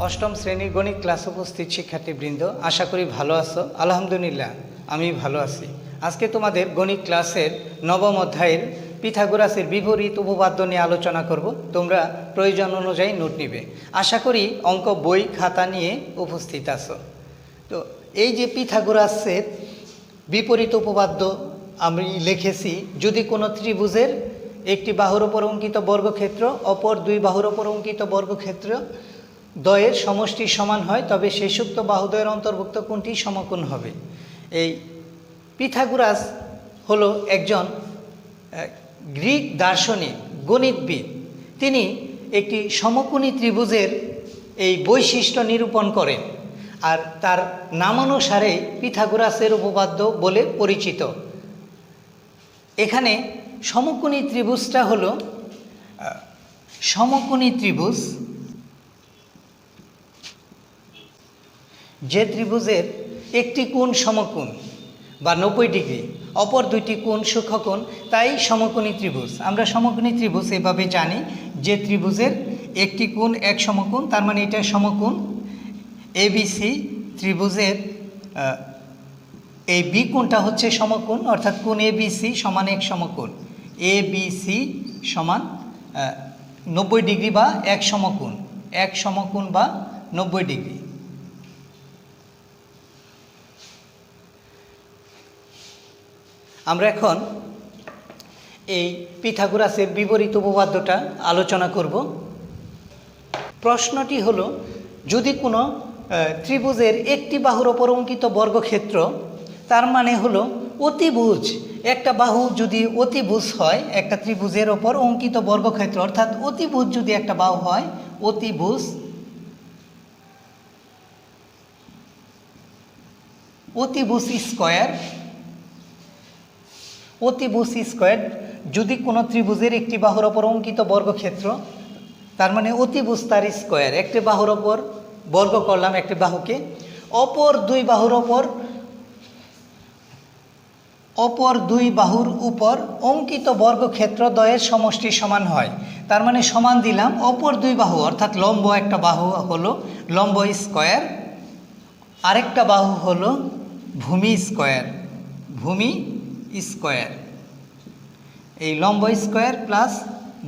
অষ্টম শ্রেণীর গণিত ক্লাস উপস্থিত শিক্ষার্থীবৃন্দ, আশা করি ভালো আছো। আলহামদুলিল্লাহ আমি ভালো আছি। আজকে তোমাদের গণিত ক্লাসের নবম অধ্যায়ের পিথাগোরাসের বিপরীত উপপাদ্য নিয়ে আলোচনা করব। তোমরা প্রয়োজন অনুযায়ী নোট নিবে। আশা করি অঙ্ক বই খাতা নিয়ে উপস্থিত আছো। তো এই যে পিথাগোরাসের বিপরীত উপপাদ্য আমি লিখেছি, যদি কোনো ত্রিভুজের একটি বাহুর ওপর অঙ্কিত বর্গক্ষেত্র অপর দুই বাহুর ওপর অঙ্কিত বর্গক্ষেত্র দ্বয়ের সমষ্টি সমান হয়, তবে শেষোক্ত বাহুদ্বয়ের অন্তর্ভুক্ত কোণটি সমকোণ হবে। এই পিথাগোরাস হলো একজন গ্রিক দার্শনিক গণিতবিদ। তিনি একটি সমকোণী ত্রিভুজের এই বৈশিষ্ট্য নিরূপণ করেন, আর তার নামানুসারে পিথাগোরাসের উপপাদ্য বলে পরিচিত। এখানে সমকোণী ত্রিভুজটা হলো সমকোণী ত্রিভুজ, যে ত্রিভুজের একটি কোণ সমকোণ বা 90 ডিগ্রি, অপর দুইটি কোণ সূক্ষ্মকোণ, তাই সমকোণী ত্রিভুজ। আমরা সমকোণী ত্রিভুজ এভাবে জানি যে ত্রিভুজের একটি কোণ এক সমকোণ, তার মানে এটা সমকোণ। এবিসি ত্রিভুজের এই বি কোণটা হচ্ছে সমকোণ, অর্থাৎ কোণ এবিসি সমান এক সমকোণ। এবিসি সমান 90 ডিগ্রি বা এক সমকোণ, এক সমকোণ বা 90 ডিগ্রি। আমরা এখন এই পিথাগোরাসের বিপরীত উপপাদ্যটা আলোচনা করব। প্রশ্নটি হলো, যদি কোনো ত্রিভুজের একটি বাহুর ওপর অঙ্কিত বর্গক্ষেত্র, তার মানে হলো অতিভুজ, একটা বাহু যদি অতিভুজ হয়, একটা ত্রিভুজের ওপর অঙ্কিত বর্গক্ষেত্র অর্থাৎ অতিভুজ যদি একটা বাহু হয়, অতিভুজ স্কয়ার, অতিভুজ স্কয়ার যদি কোনো ত্রিভুজের একটি বাহুর ওপর অঙ্কিত বর্গক্ষেত্র, তার মানে অতিভুজ তার স্কয়ার, একটি বাহুর ওপর বর্গ করলাম একটি বাহুকে, অপর দুই বাহুর উপর অঙ্কিত বর্গক্ষেত্র দ্বয়ের সমষ্টি সমান হয়। তার মানে সমান দিলাম অপর দুই বাহু, অর্থাৎ লম্ব একটা বাহু হলো লম্ব স্কয়ার, আরেকটা বাহু হলো ভূমি স্কয়ার, ভূমি স্কয়ার। এই লম্ব স্কয়ার প্লাস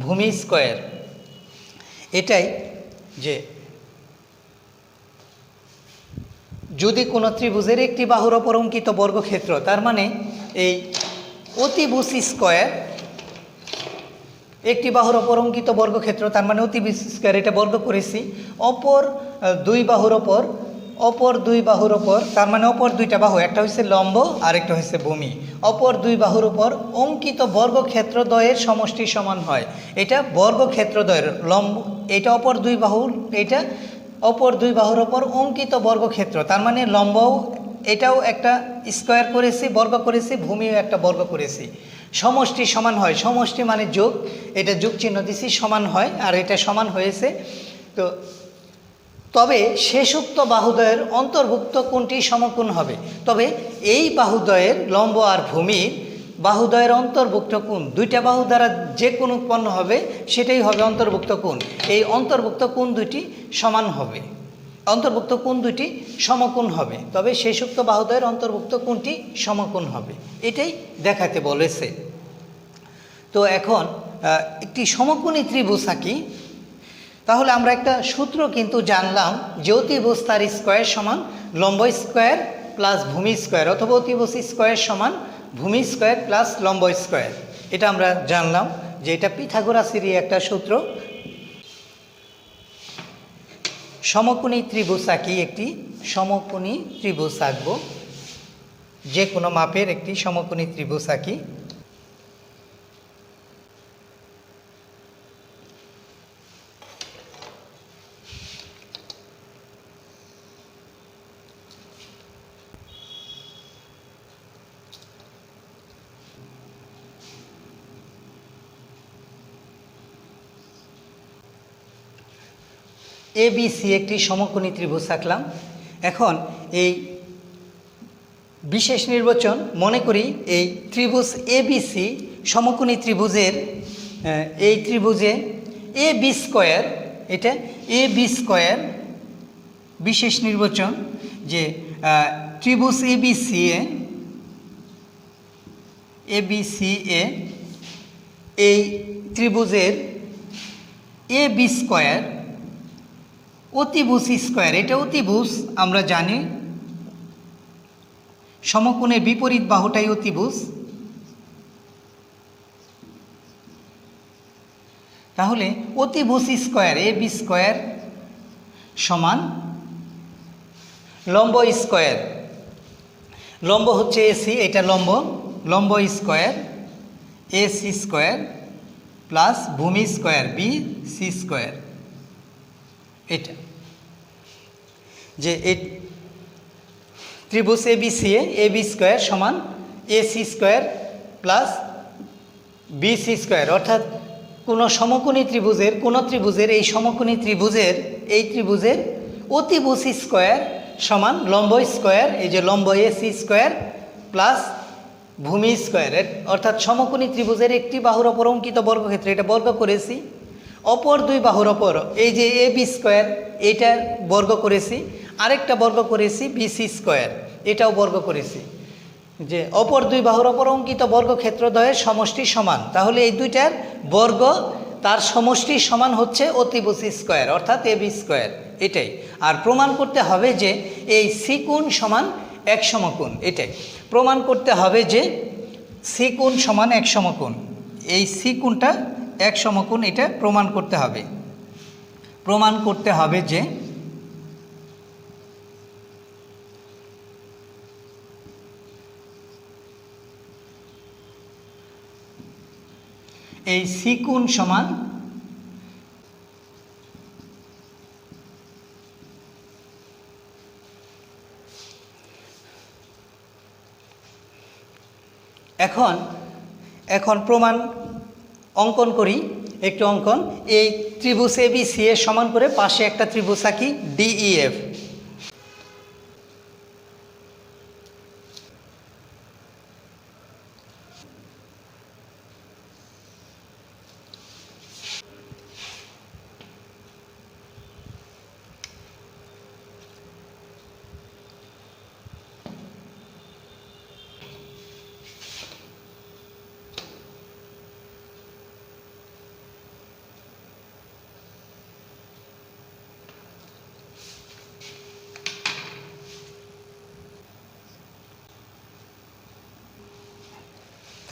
ভূমি স্কয়ার, এটাই যে যদি কোনো ত্রিভুজের একটি বাহুর ওপর অঙ্কিত বর্গক্ষেত্র, তার মানে এই অতিভুজ স্কয়ার, একটি বাহুর ওপর অঙ্কিত বর্গক্ষেত্র, তার মানে অতিভুজ স্কয়ার, এটা বর্গ করেছি, অপর দুই বাহুর ওপর, তার মানে অপর দুইটা বাহু, একটা হচ্ছে লম্ব আর একটা হচ্ছে ভূমি, অপর দুই বাহুর উপর অঙ্কিত বর্গক্ষেত্র দ্বয়ের সমষ্টি সমান হয়। এটা বর্গক্ষেত্র দ্বয়ের লম্ব, এটা অপর দুই বাহু, এটা অপর দুই বাহুর ওপর অঙ্কিত বর্গক্ষেত্র, তার মানে লম্বও এটাও একটা স্কয়ার করেছি, বর্গ করেছি, ভূমিও একটা বর্গ করেছি, সমষ্টি সমান হয়। সমষ্টি মানে যোগ, এটা যোগ চিহ্ন দিছি, সমান হয়, আর এটা সমান হয়েছে। তো তবে শেষোক্ত বাহুদ্বয়ের অন্তর্ভুক্ত কোণটি সমকোণ হবে। তবে এই বাহুদ্বয়ের লম্ব আর ভূমির বাহুদ্বয়ের অন্তর্ভুক্ত কোণ, দুইটা বাহু দ্বারা যে কোণ উৎপন্ন হবে সেটাই হবে অন্তর্ভুক্ত কোণ। এই অন্তর্ভুক্ত কোণ দুটি সমান হবে, অন্তর্ভুক্ত কোণ দুটি সমকোণ হবে, তবে শেষোক্ত বাহুদ্বয়ের অন্তর্ভুক্ত কোণটি সমকোণ হবে, এটাই দেখাতে বলেছে। তো এখন একটি সমকোণী ত্রিভুজ আঁকি। তাহলে আমরা একটা সূত্র কিন্তু জানলাম যে অতিভুজ তার স্কয়ার সমান লম্ব স্কয়ার প্লাস ভূমি স্কয়ার, অথবা অতিভুজ স্কয়ার সমান ভূমি স্কয়ার প্লাস লম্ব স্কয়ার। এটা আমরা জানলাম যে এটা পিথাগোরাসেরই একটা সূত্র। সমকোণী ত্রিভুজ আঁকি, একটি সমকোণী ত্রিভুজ আঁকব, যে কোনো মাপের একটি সমকোণী ত্রিভুজ আঁকি। এবিসি একটি সমকোণী ত্রিভুজ আঁকলাম। এখন এই বিশেষ নির্বাচন, মনে করি এই ত্রিভুজ এবিসি সমকোণী ত্রিভুজের এই ত্রিভুজে এ বি স্কয়ার, এটা এ বি স্কয়ার বিশেষ নির্বাচন যে ত্রিভুজ এবিসিএ এই ত্রিভুজের এ বি স্কোয়ার অতিভুজ স্কোয়ার, এটা অতিভুজ আমরা জানি, সমকোণের বিপরীত বাহুটাই অতিভুজ। তাহলে অতিভুজ স্কোয়ার এ বি স্কোয়ার সমান লম্ব স্কোয়ার, লম্ব হচ্ছে এসি, এটা লম্ব স্কোয়ার এসি স্কোয়ার প্লাস ভূমি স্কোয়ার বি সি স্কোয়ার। এটা যে ত্রিভুজ এ বি স্কোয়ার সমান AC square plus BC square, অর্থাৎ কোনো সমকোণী ত্রিভুজের এই সমকোণী ত্রিভুজের অতিভুজ স্কোয়ার সমান লম্ব স্কোয়ার, এই যে লম্ব এসি স্কোয়ার প্লাস ভূমি স্কোয়ার, অর্থাৎ সমকোণী ত্রিভুজের একটি বাহুর ওপর অঙ্কিত বর্গক্ষেত্র, এটা বর্গ করেছি। অপর দুই বাহুর ওপর এই যে এ বি স্কোয়ার, এইটা বর্গ করেছি, আরেকটা বর্গ করেছি বিসি স্কোয়ার, এটাও বর্গ করেছি। যে অপর দুই বাহুর ওপর অঙ্কিত বর্গক্ষেত্রদ্বয়ের সমষ্টি সমান, তাহলে এই দুইটার বর্গ তার সমষ্টি সমান হচ্ছে অতিভুজ স্কোয়ার, অর্থাৎ এ বি স্কোয়ার। এটাই আর প্রমাণ করতে হবে যে এই সি কোণ সমান এক সমকোণ, এটাই প্রমাণ করতে হবে যে সি কোণ সমান এক সমকোণ, এই সি কোণটা এক সমকোণ, এটা প্রমাণ করতে হবে। প্রমাণ করতে হবে যে এই সি কোণ সমান এখন প্রমাণ অঙ্কন করি, একটু অঙ্কন। এই ত্রিভুজ এ বি সি এর সমান করে পাশে একটা ত্রিভুজ আঁকি ডিইএফ।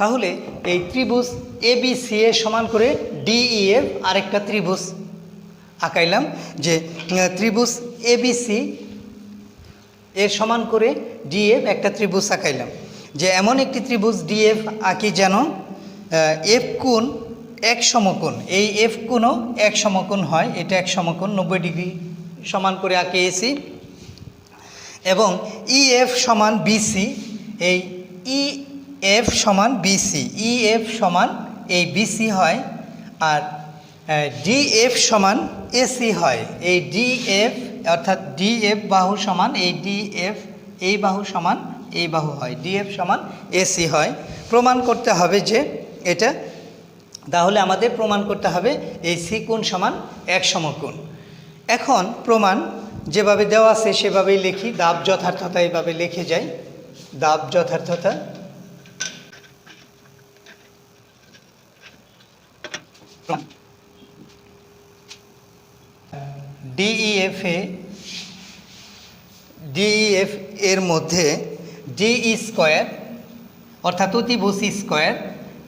তাহলে এই ত্রিভুজ এ বি সি এর সমান করে ডিইএফ আরেকটা ত্রিভুজ আঁকাইলাম, যে ত্রিভুজ এ বি সি এর সমান করে ডিএফ একটা ত্রিভুজ আঁকাইলাম, যে এমন একটি ত্রিভুজ ডিএফ আঁকি যেন এফ কোণ এক সমকোণ, এই এফ কোণও এক সমকোণ হয়, এটা এক সমকোণ 90 ডিগ্রি সমান করে আঁকিয়েছি, এবং ইএফ সমান বিসি, এই ইএফ সমান বিসি, ইএফ সমান এই বিসি হয়, আর ডিএফ সমান এসি হয়। এই ডিএফ অর্থাৎ ডিএফ বাহু সমান এই ডিএফ, এই বাহু সমান এই বাহু হয়, ডিএফ সমান এসি হয়। প্রমাণ করতে হবে যে এটা, তাহলে আমাদের প্রমাণ করতে হবে এই সি কোণ সমান এক সমকোণ। এখন প্রমাণ যেভাবে দেওয়া আছে সেভাবেই লিখি, দাব যথার্থতা এইভাবে লিখে যাই। দাব যথার্থতা ডিইএফ এর মধ্যে ডিই স্কোয়ার অর্থাৎ অতিভুজ স্কোয়ার,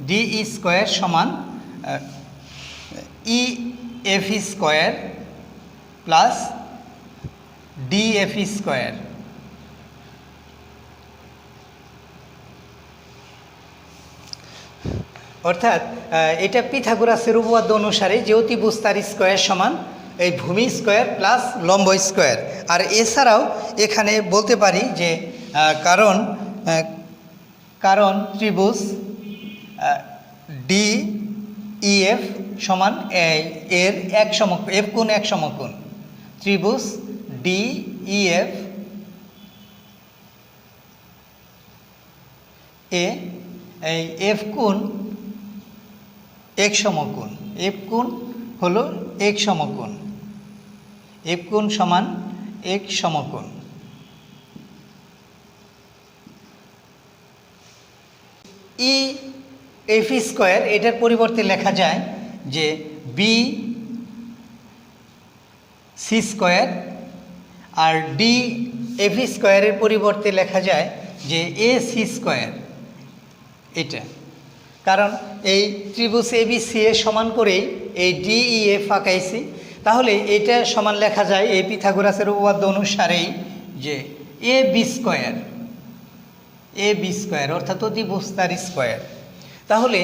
ডিই স্কোয়ার সমান EF square plus DF square. অর্থাৎ এটা পিথাগোরাসের উপপাদ্য অনুসারে যে অতিভুজ তার স্কোয়ার সমান এই ভূমি স্কোয়ার প্লাস লম্ব স্কোয়ার। আর এছাড়াও এখানে বলতে পারি যে কারণ ত্রিভুজ ডিইএফ সমান এর এক সমকোণ, এফ কোণ এক সমকোণ, ত্রিভুজ ডিইএফ এই এফ কোণ এক সমকোণ, এফ কোণ হলো এক সমকোণ, এফ কোণ সমান এক সমকোণ। ই এফ স্কোয়ার এটার পরিবর্তে লেখা যায় যে বি সি স্কোয়ার, আর ডি এফ স্কোয়ারের পরিবর্তে লেখা যায় যে এ সি স্কোয়ার। এটা কারণ এই ত্রিভুজ এ বি সি এ সমান করেই এই ডি ই এফ আঁকাইছি, তাহলে এটা সমান লেখা যায় এই পিথাগোরাসের উপপাদ্য অনুসারেই যে এ বি স্কোয়ার, এ বি স্কোয়ার অর্থাৎ অতিভুজ তার স্কোয়ার। তাহলে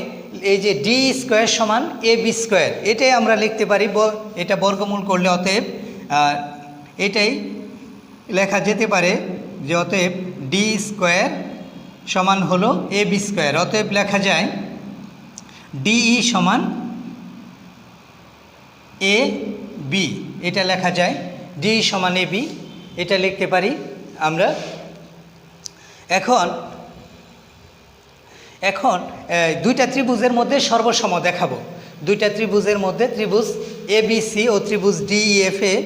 এই যে ডি স্কোয়ার সমান এ বি স্কোয়ার, এটাই আমরা লিখতে পারি, এটা বর্গমূল করলে অতএব এটাই লেখা যেতে পারে যে অতএব ডি স্কোয়ার সমান হলো এ বি স্কোয়ার। অতএব লেখা যায় ডিই সমান এ বি, এটা লেখা যায় ডি সমান এ বি, এটা লিখতে পারি আমরা। এখন দুইটা ত্রিভুজের মধ্যে সর্বসম দেখাবো। দুইটা ত্রিভুজের মধ্যে ত্রিভুজ এ বি সি ও ত্রিভুজ ডি ই এফ এ।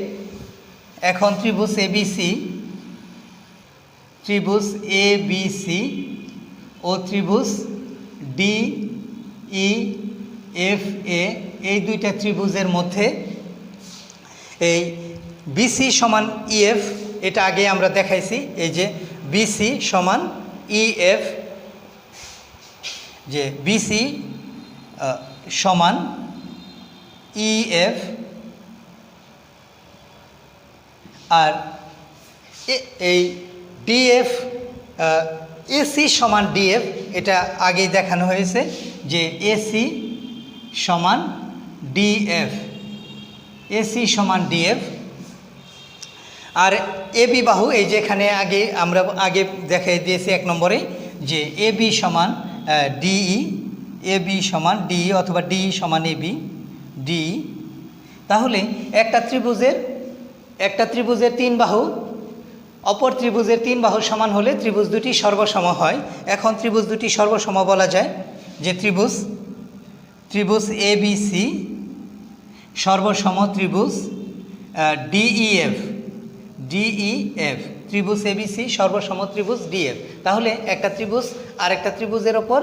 এখন ত্রিভুজ এ বি সি, ত্রিভুজ এ বি সি ও ত্রিভুজ ডি ই এফ এ, এই দুইটা ত্রিভুজের মধ্যে এই বিসি সমান ইএফ, এটা আগে আমরা দেখাইছি। এই যে বিসি সমান ইএফ, যে বিসি সমান ইএফ, আর এই ডিএফ এসি সমান ডিএফ, এটা আগেই দেখানো হয়েছে যে এসি সমান ডিএফ, এসি সমান ডিএফ। আর এ বি বাহু, এই যে এখানে আমরা আগে দেখাই দিয়েছি 1 নম্বরে যে এ বি সমান ডিই, এ বি সমান ডিই অথবা ডিই সমান এ বি ডিই। তাহলে একটা ত্রিভুজের 3 বাহু অপর ত্রিভুজের 3 বাহু সমান হলে ত্রিভুজ দুটি সর্বসম হয়। এখন ত্রিভুজ দুটি সর্বসম বলা যায় যে ত্রিভুজ এ বি সি সর্বসম ত্রিভুজ ডিইএফ, ত্রিভুজ এ বি সি সর্বসম ত্রিভুজ ডিএফ। তাহলে একটা ত্রিভুজ আর একটা ত্রিভুজের ওপর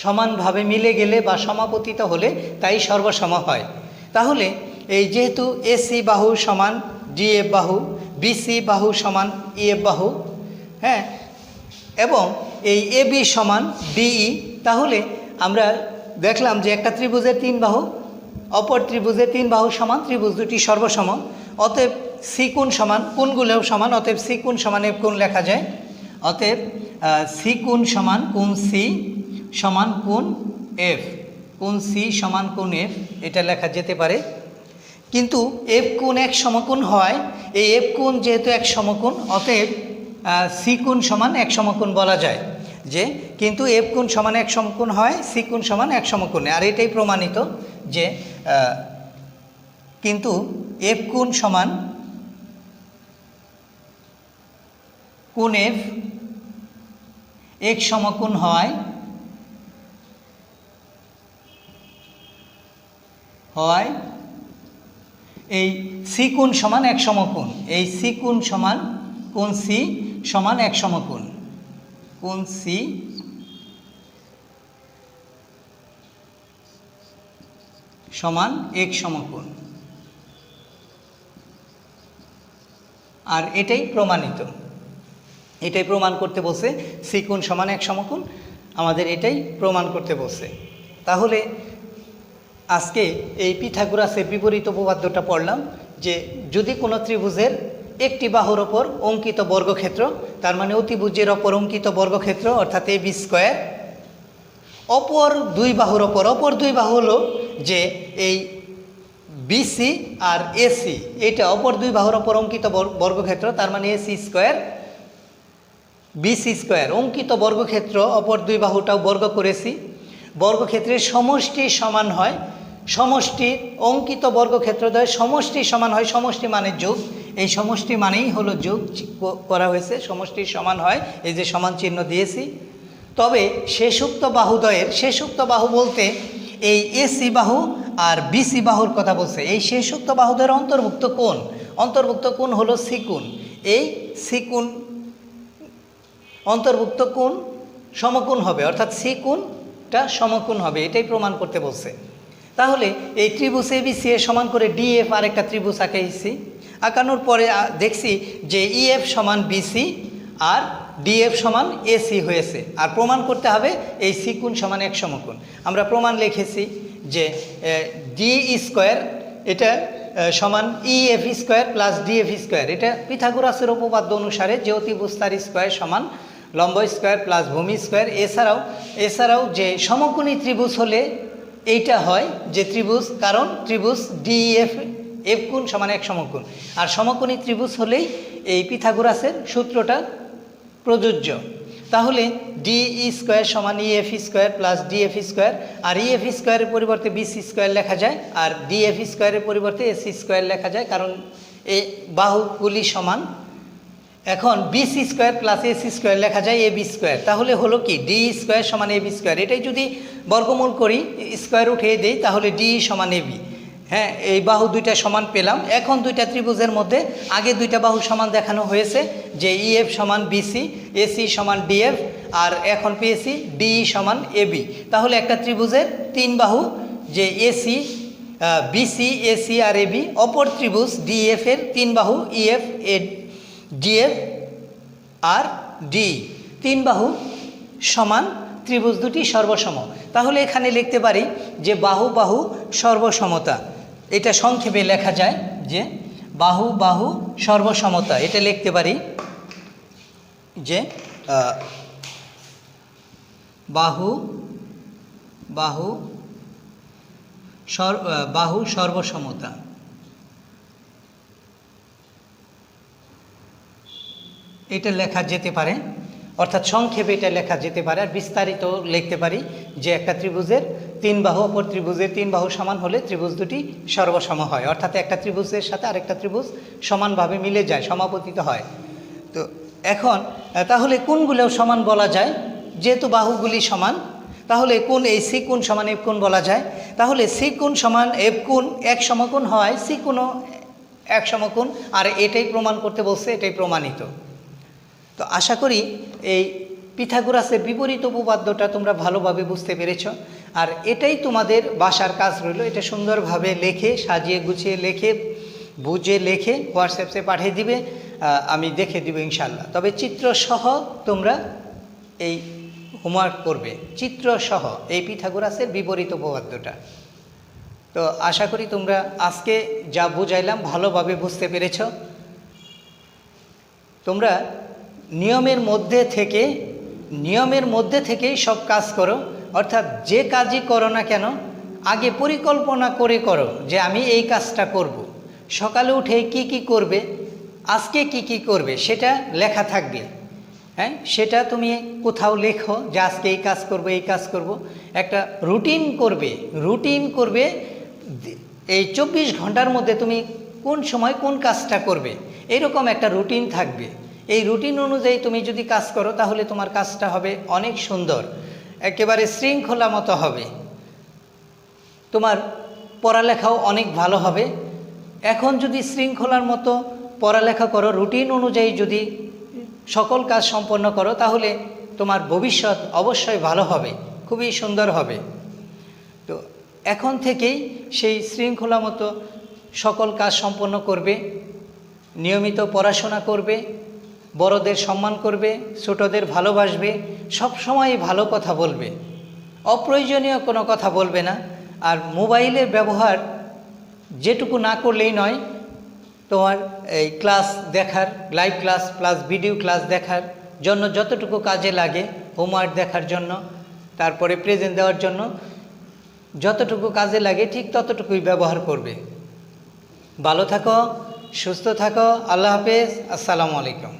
সমানভাবে মিলে গেলে বা সমাপতিত হলে তাই সর্বসম হয়। তাহলে এই যেহেতু এসি বাহু সমান ডিএফ বাহু, বিসি বাহু সমান ইএফ বাহু, হ্যাঁ, এবং এই এ বি সমান ডিই, তাহলে আমরা দেখলাম যে একটা ত্রিভুজের 3 বাহু অপর ত্রিভুজের 3 বাহু সমান, ত্রিভুজ দুটি সর্বসম। অতএব সি কোণ সমান, কোণগুলোও সমান, অতএব সি কোণ সমান এফ কোণ লেখা যায়। অতএব সি কোণ সমান কোণ সি সমান কোণ এফ, কোণ সি সমান কোণ এফ, এটা লেখা যেতে পারে। কিন্তু এফ কোণ এক সমকোণ হয়, এই এফ কোণ যেহেতু এক সমকোণ, অতএব সি কোণ সমান এক সমকোণ বলা যায় যে, কিন্তু এফ কোণ সমান এক সমকোণ হয়, সি কোণ সমান এক সমকোণে। আর এটাই প্রমাণিত যে কিন্তু এফ কোণ সমান কোণ এফ এক সমকোণ হয় এই সি কোণ সমান এক সমকোণ, এই সি কোণ সমান কোণ সি সমান এক সমকোণ, কোণ সি সমান এক সমকোণ। আর এটাই প্রমাণিত, এটাই প্রমাণ করতে বলছে, সি কোণ সমান এক সমকোণ, আমাদের এটাই প্রমাণ করতে বলছে। তাহলে আজকে এই পিথাগোরাসের বিপরীত উপপাদ্যটা পড়লাম যে যদি কোনো ত্রিভুজের একটি বাহুর ওপর অঙ্কিত বর্গক্ষেত্র, তার মানে অতিভুজের ওপর অঙ্কিত বর্গক্ষেত্র অর্থাৎ এ বি স্কোয়ার, অপর দুই বাহুর ওপর, অপর দুই বাহু হলো যে এই বিসি আর এসি, এটা অপর দুই বাহুর ওপর অঙ্কিত বর্গক্ষেত্র, তার মানে এসি স্কোয়ার বিসি স্কোয়ার। অঙ্কিত বর্গক্ষেত্র অপর দুই বাহুটাও বর্গ করেছি, বর্গক্ষেত্রের সমষ্টি সমান হয়, সমষ্টি অঙ্কিত বর্গক্ষেত্রদ্বয় সমষ্টি সমান হয়, সমষ্টি মানে যোগ, এই সমষ্টি মানেই হলো যোগ করা হয়েছে, সমষ্টি সমান হয়, এই যে সমান চিহ্ন দিয়েছি। তবে শেষোক্ত বাহুদ্বয়ের, শেষোক্ত বাহু বলতে এই এসি বাহু আর বিসি বাহুর কথা বলছে। এই শেষোক্ত বাহুদ্বয়ের অন্তর্ভুক্ত কোণ হলো সি কোণ। এই সি কোণ অন্তর্ভুক্ত কোণ সমকোণ হবে, অর্থাৎ সি কোণটা সমকোণ হবে, এটাই প্রমাণ করতে বলছে। তাহলে এই ত্রিভুজ এবিসি এর সমান করে ডিএফ আরেকটা ত্রিভুজ আঁকাইছি। আঁকানোর পরে দেখছি যে ইএফ সমান বিসি আর ডিএফ সমান এসি হয়েছে। আর প্রমাণ করতে হবে এই সি কোণ সমান এক সমকোণ। আমরা প্রমাণ লিখেছি যে ডি স্কোয়ার এটা সমান EF square plus DF square. এটা পিথাগোরাসের উপপাদ্য অনুসারে যে অতিভুজ তার স্কোয়ার সমান লম্ব স্কোয়ার প্লাস ভূমি স্কোয়ার। এছাড়াও যে সমকোণী ত্রিভুজ হলে এইটা হয় যে ত্রিভুজ, কারণ ত্রিভুজ ডিএফ এফ কোণ সমান এক সমকোণ। আর সমকোণী ত্রিভুজ হলেই এই পিথাগোরাসের সূত্রটা প্রযোজ্য। তাহলে ডি স্কোয়ার সমান EF square plus DF square. আর ইএফ স্কোয়ারের পরিবর্তে বিসি স্কোয়ার লেখা যায়, আর ডিএফ স্কোয়ারের পরিবর্তে এসি স্কোয়ার লেখা যায়, কারণ এই বাহুগুলি সমান। এখন BC square plus AC square লেখা যায় এবি স্কোয়ার। তাহলে হলো কি ডি স্কোয়ার সমান এবি স্কোয়ার। এটাই যদি বর্গমূল করি, স্কোয়ার উঠিয়ে দেই, তাহলে ডি সমান এবি। হ্যাঁ, এই বাহু দুইটা সমান পেলাম। এখন দুইটা ত্রিভুজের মধ্যে আগে দুইটা বাহু সমান দেখানো হয়েছে যে ইএফ সমান বিসি, এসি সমান ডিএফ, আর এখন পেয়েছি ডি সমান এবি। তাহলে একটা ত্রিভুজের তিন বাহু যে এসি, বিসি, এসি আর এবি, অপর ত্রিভুজ ডিএফ এর তিন বাহু ইএফ, ডিএফ আর ডি, তিন বাহু সমান ত্রিভুজ দুটি সর্বসম। তাহলে এখানে লিখতে পারি যে বাহু বাহু সর্বসমতা। এটা সংক্ষেপে লেখা যায় যে বাহু বাহু সর্বসমতা। এটা লিখতে পারি যে বাহু বাহু বাহু সর্বসমতা। এটা লেখা যেতে পারে, অর্থাৎ সংক্ষেপে এটা লেখা যেতে পারে। আর বিস্তারিত লিখতে পারি যে একটা ত্রিভুজের তিন বাহু অপর ত্রিভুজের তিন বাহু সমান হলে ত্রিভুজ দুটি সর্বসম হয়, অর্থাৎ একটা ত্রিভুজের সাথে আরেকটা ত্রিভুজ সমানভাবে মিলে যায়, সমাপতিত হয়। তো এখন তাহলে কোণগুলোও সমান বলা যায়, যেহেতু বাহুগুলি সমান, তাহলে কোণ এই সি কোণ সমান এফ কোণ বলা যায়। তাহলে সি কোণ সমান এফ কোণ এক সমকোণ হয়, সি কোণও এক সমকোণ। আর এটাই প্রমাণ করতে বলছে, এটাই প্রমাণিত। তো আশা করি এই পিথাগোরাসের বিপরীত উপপাদ্যটা তোমরা ভালোভাবে বুঝতে পেরেছ। আর এটাই তোমাদের বাসার কাজ রইল। এটা সুন্দরভাবে লেখে, সাজিয়ে গুছিয়ে লেখে, বুঝে লেখে হোয়াটসঅ্যাপে পাঠিয়ে দিবে, আমি দেখে দিব ইনশাল্লাহ। তবে চিত্রসহ তোমরা এই হোমওয়ার্ক করবে, চিত্রসহ এই পিথাগোরাসের বিপরীত উপপাদ্যটা। তো আশা করি তোমরা আজকে যা বুঝাইলাম ভালোভাবে বুঝতে পেরেছ। তোমরা নিয়মের মধ্যে থেকেই সব কাজ করো, অর্থাৎ যে কাজই করো না কেন আগে পরিকল্পনা করে করো যে আমি এই কাজটা করব। সকালে উঠে কি কি করবে, আজকে কি কি করবে সেটা লেখা থাকবে। হ্যাঁ, সেটা তুমি কোথাও লেখো যে আজকে এই কাজ করব, এই কাজ করব। একটা রুটিন করবে এই 24 ঘন্টার মধ্যে তুমি কোন সময় কোন কাজটা করবে, এরকম একটা রুটিন থাকবে। এই রুটিন অনুযায়ী তুমি যদি কাজ করো তাহলে তোমার কাজটা হবে অনেক সুন্দর, একেবারে শৃঙ্খলা মতো হবে। তোমার পড়ালেখাও অনেক ভালো হবে। এখন যদি শৃঙ্খলার মতো পড়ালেখা করো, রুটিন অনুযায়ী যদি সকল কাজ সম্পন্ন করো, তাহলে তোমার ভবিষ্যৎ অবশ্যই ভালো হবে, খুবই সুন্দর হবে। তো এখন থেকেই সেই শৃঙ্খলা মতো সকল কাজ সম্পন্ন করবে, নিয়মিত পড়াশোনা করবে, বড়দের সম্মান করবে, ছোটদের ভালোবাসবে, সবসময় ভালো কথা বলবে, অপ্রয়োজনীয় কোনো কথা বলবে না। আর মোবাইলের ব্যবহার যেটুকু না করলেই নয়, তোমার এই ক্লাস দেখার, live class plus video class দেখার জন্য যতটুকু কাজে লাগে, হোমওয়ার্ক দেখার জন্য, তারপরে প্রেজেন্ট দেওয়ার জন্য যতটুকু কাজে লাগে ঠিক ততটুকুই ব্যবহার করবে। ভালো থাকো, সুস্থ থাকো। আল্লাহ হাফেজ। আসসালামু আলাইকুম।